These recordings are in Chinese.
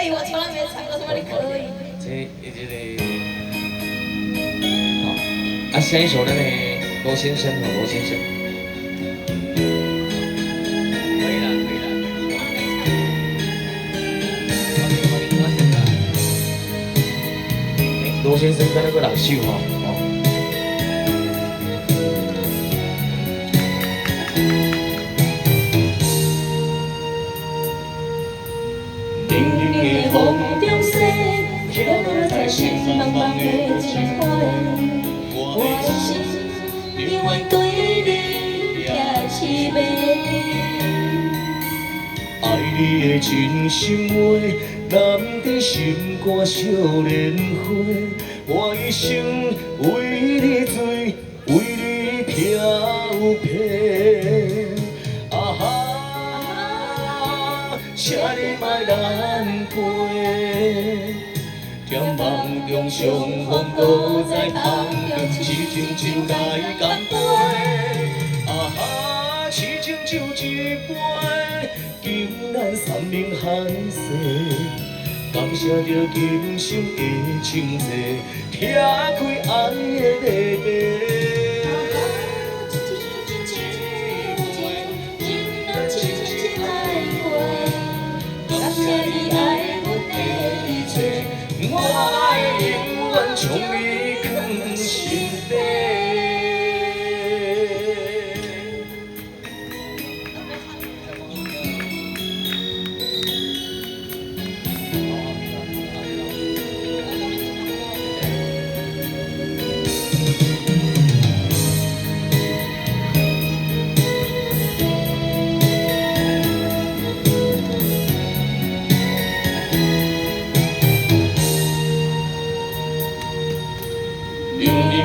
以，我从来没唱过什么你可以。这个，好，下一首呢，罗先生和罗先生。可以了，可以了。罗先生跟那个老秀哈。 风中雪，飘落在心茫茫的情怀。我的心永远对你也是美。爱你的真心话，难得心肝少年花。我一生为你醉，为你漂泊。啊哈，请你莫难过。 在梦中相逢，搁在梦中，痴情就来干杯。啊哈，痴情就一杯，敬咱三明海誓。感谢着今生的情债，拆开爱的礼杯。 我会永远将你藏心底。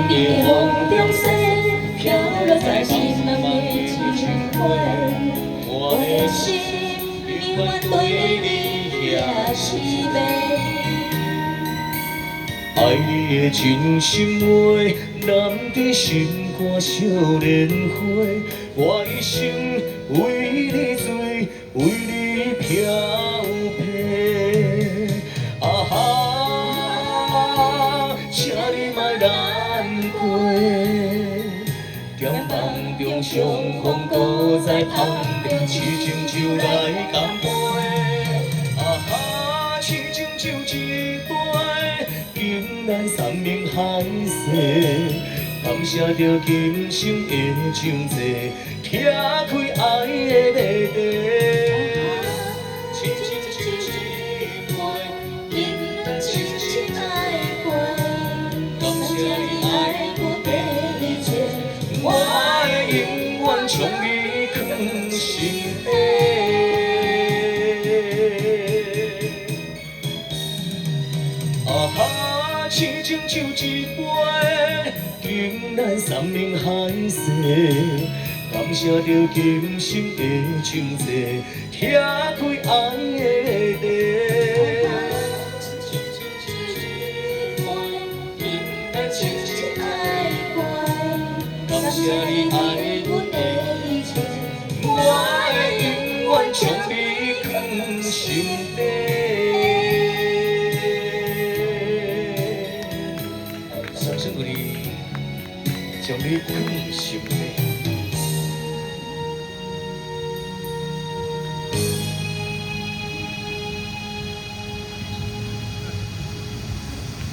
夜风中雪，飘落在心茫的情怀。我的心永远对你也是美。爱你的真心话，难得心肝少年花。我一生为你醉，为你漂泊。啊哈，请你莫难过。在梦中相逢，搁在梦中，痴情就来干杯。啊哈，痴情就一杯。 敬咱三明海誓，感谢着今生的情债，拆开爱的礼杯。痴情就一杯，敬咱深深爱过，感谢你爱我的一切，我会永远将你藏心底。 啊哈，痴情就一杯，敬咱三明海誓，感谢着今生的情债，拆开爱的礼杯。感谢你